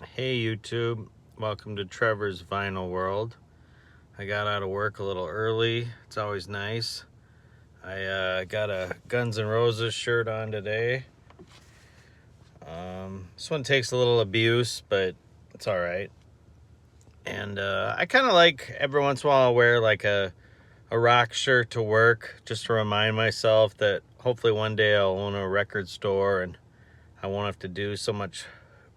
Hey YouTube, welcome to Trevor's Vinyl World. I got out of work a little early. It's always nice. I got a Guns N' Roses shirt on today. This one takes a little abuse, but it's all right. And I kind of like every once in a while I'll wear like a rock shirt to work just to remind myself that hopefully one day I'll own a record store and I won't have to do so much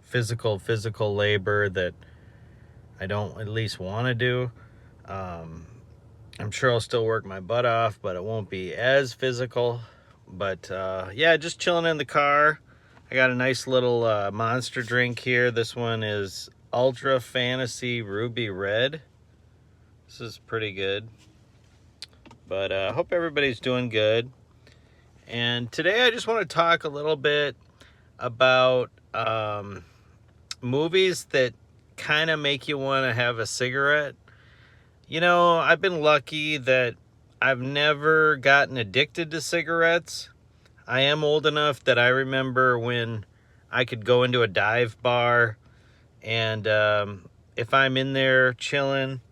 physical labor that I don't at least want to do. I'm sure I'll still work my butt off, but it won't be as physical. But yeah, just chilling in the car. I got a nice little monster drink here. This one is Ultra Fantasy Ruby Red. This is pretty good. But I hope everybody's doing good. And today I just want to talk a little bit about movies that kind of make you want to have a cigarette. You know, I've been lucky that I've never gotten addicted to cigarettes. I am old enough that I remember when I could go into a dive bar and if I'm in there chilling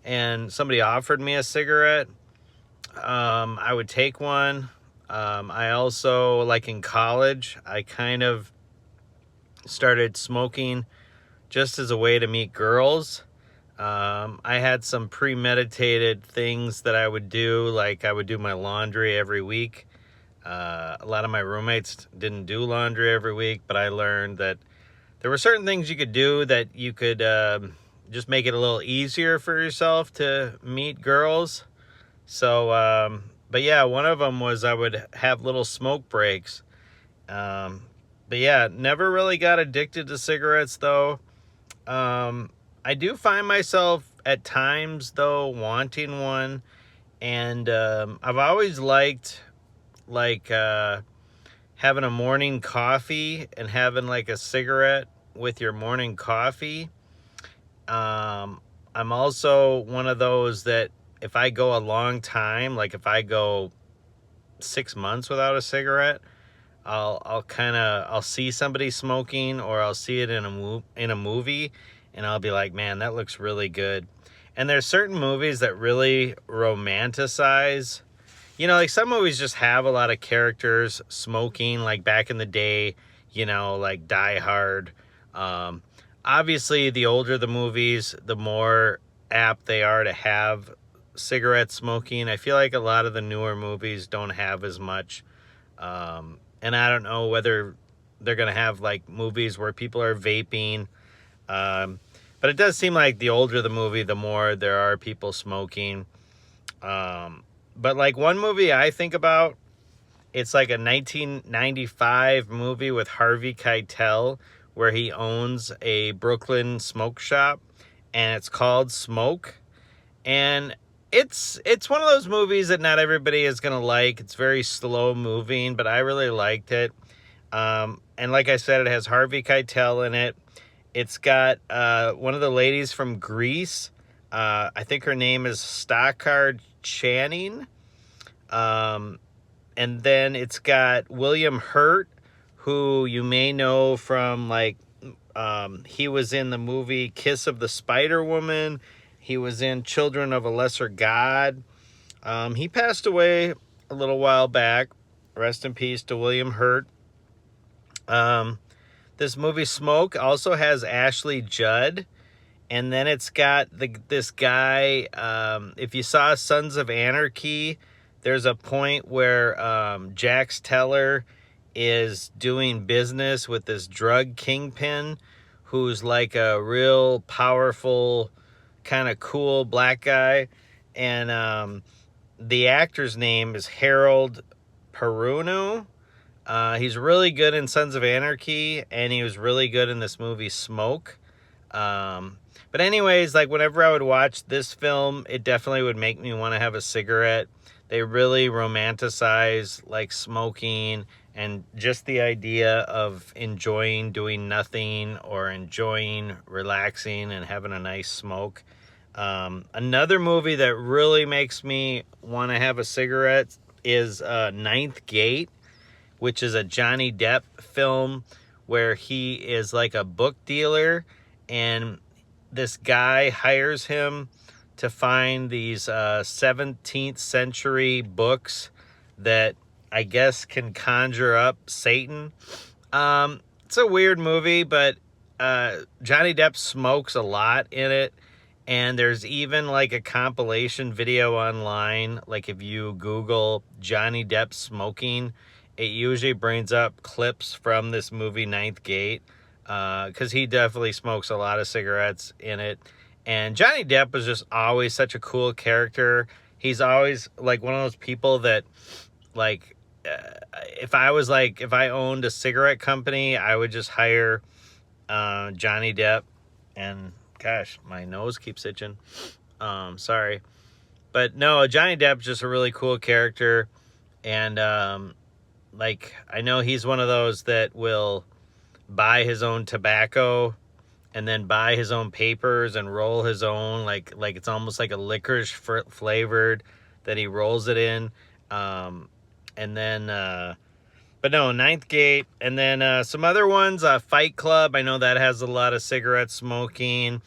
and somebody offered me a cigarette, I would take one. I also, like in college, I kind of started smoking just as a way to meet girls. I had some premeditated things that I would do, like I would do my laundry every week. A lot of my roommates didn't do laundry every week, but I learned that there were certain things you could do that you could just make it a little easier for yourself to meet girls. So, but yeah, one of them was I would have little smoke breaks. But yeah, never really got addicted to cigarettes though. I do find myself at times though wanting one, and I've always liked like having a morning coffee and having like a cigarette with your morning coffee. I'm also one of those that if I go a long time, like if I go 6 months without a cigarette, I'll see somebody smoking or I'll see it in a movie and I'll be like, man, that looks really good. And there's certain movies that really romanticize, like some movies just have a lot of characters smoking, like back in the day, like Die Hard. Obviously, the older the movies, the more apt they are to have cigarette smoking. I feel like a lot of the newer movies don't have as much. And I don't know whether they're going to have like movies where people are vaping. But it does seem like the older the movie, the more there are people smoking. But like one movie I think about, it's like a 1995 movie with Harvey Keitel where he owns a Brooklyn smoke shop and it's called Smoke. And it's one of those movies that not everybody is going to like. It's very slow moving, but I really liked it. And like I said, it has Harvey Keitel in it. It's got one of the ladies from Grease. I think her name is Stockard Channing. And then it's got William Hurt, who you may know from like he was in the movie Kiss of the Spider Woman. He was in Children of a Lesser God. He passed away a little while back. Rest in peace to William Hurt. This movie Smoke also has Ashley Judd. And then it's got this guy, if you saw Sons of Anarchy, there's a point where Jax Teller is doing business with this drug kingpin who's like a real powerful, kind of cool black guy. And the actor's name is Harold Perrineau. He's really good in Sons of Anarchy, and he was really good in this movie Smoke. But anyways, like whenever I would watch this film, it definitely would make me want to have a cigarette. They really romanticize like smoking and just the idea of enjoying doing nothing or enjoying relaxing and having a nice smoke. Another movie that really makes me want to have a cigarette is Ninth Gate, which is a Johnny Depp film where he is like a book dealer, and this guy hires him to find these 17th century books that I guess can conjure up Satan. It's a weird movie, but Johnny Depp smokes a lot in it. And there's even like a compilation video online. Like if you Google Johnny Depp smoking, it usually brings up clips from this movie Ninth Gate. Because he definitely smokes a lot of cigarettes in it. And Johnny Depp was just always such a cool character. He's always like one of those people that like, if I owned a cigarette company, I would just hire Johnny Depp. And gosh, my nose keeps itching. Sorry. But no, Johnny Depp's just a really cool character. And like, I know he's one of those that will buy his own tobacco and then buy his own papers and roll his own, like it's almost like a licorice flavored that he rolls it in. And then but no, Ninth Gate, and then some other ones, Fight Club. I know that has a lot of cigarette smoking.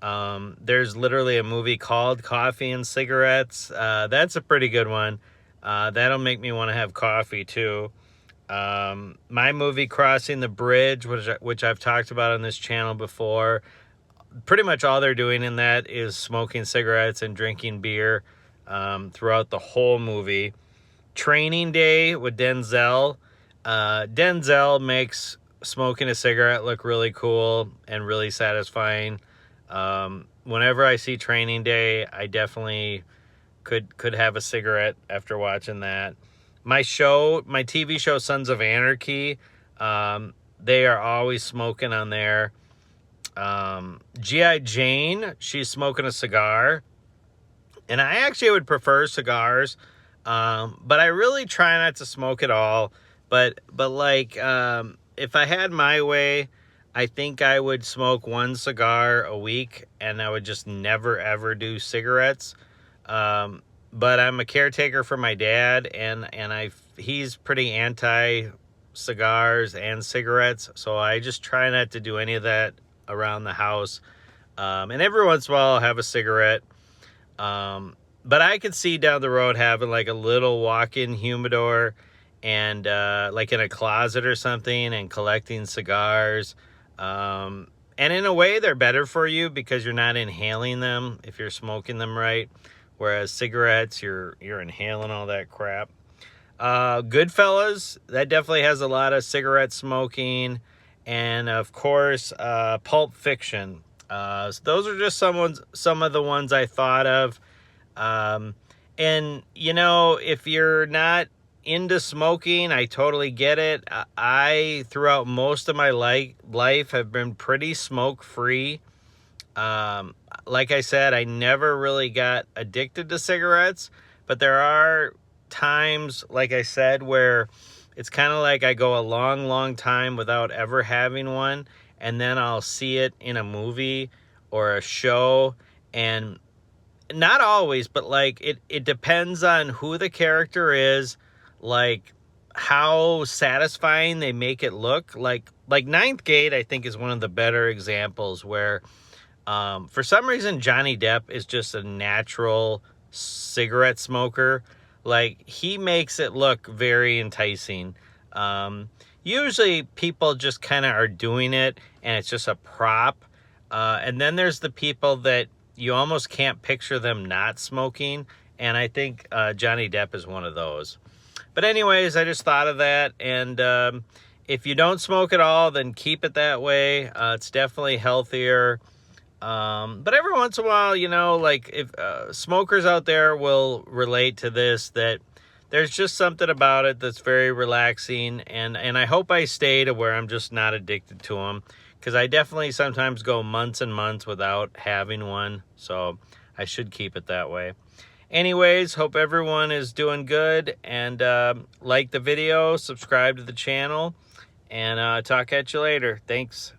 There's literally a movie called Coffee and Cigarettes. That's a pretty good one. That'll make me want to have coffee too. My movie Crossing the Bridge, which I've talked about on this channel before, pretty much all they're doing in that is smoking cigarettes and drinking beer throughout the whole movie. Training Day with Denzel. Denzel makes smoking a cigarette look really cool and really satisfying. Whenever I see Training Day, I definitely could have a cigarette after watching that. My TV show Sons of Anarchy, they are always smoking on there. G.I. Jane, she's smoking a cigar. And I actually would prefer cigars, but I really try not to smoke at all. But like, if I had my way, I think I would smoke one cigar a week, and I would just never, ever do cigarettes. But I'm a caretaker for my dad, and he's pretty anti-cigars and cigarettes, so I just try not to do any of that around the house. And every once in a while I'll have a cigarette. But I could see down the road having like a little walk-in humidor and like in a closet or something, and collecting cigars. And in a way they're better for you because you're not inhaling them if you're smoking them right. Whereas cigarettes, you're inhaling all that crap. Goodfellas, that definitely has a lot of cigarette smoking. And of course, Pulp Fiction. So those are just some of the ones I thought of. And you know, if you're not into smoking, I totally get it. I throughout most of my life have been pretty smoke free. Like I said, I never really got addicted to cigarettes, but there are times, like I said, where it's kind of like I go a long time without ever having one, and then I'll see it in a movie or a show, and not always, but like it depends on who the character is, like how satisfying they make it look. Like Ninth Gate, I think, is one of the better examples where for some reason Johnny Depp is just a natural cigarette smoker. Like, he makes it look very enticing. Usually people just kind of are doing it and it's just a prop. And then there's the people that you almost can't picture them not smoking. And I think Johnny Depp is one of those. But anyways, I just thought of that. And if you don't smoke at all, then keep it that way. It's definitely healthier. But every once in a while, you know, like if smokers out there will relate to this, that there's just something about it that's very relaxing. And I hope I stay to where I'm just not addicted to them, because I definitely sometimes go months and months without having one. So I should keep it that way. Anyways, hope everyone is doing good, and like the video, subscribe to the channel, and talk at you later. Thanks.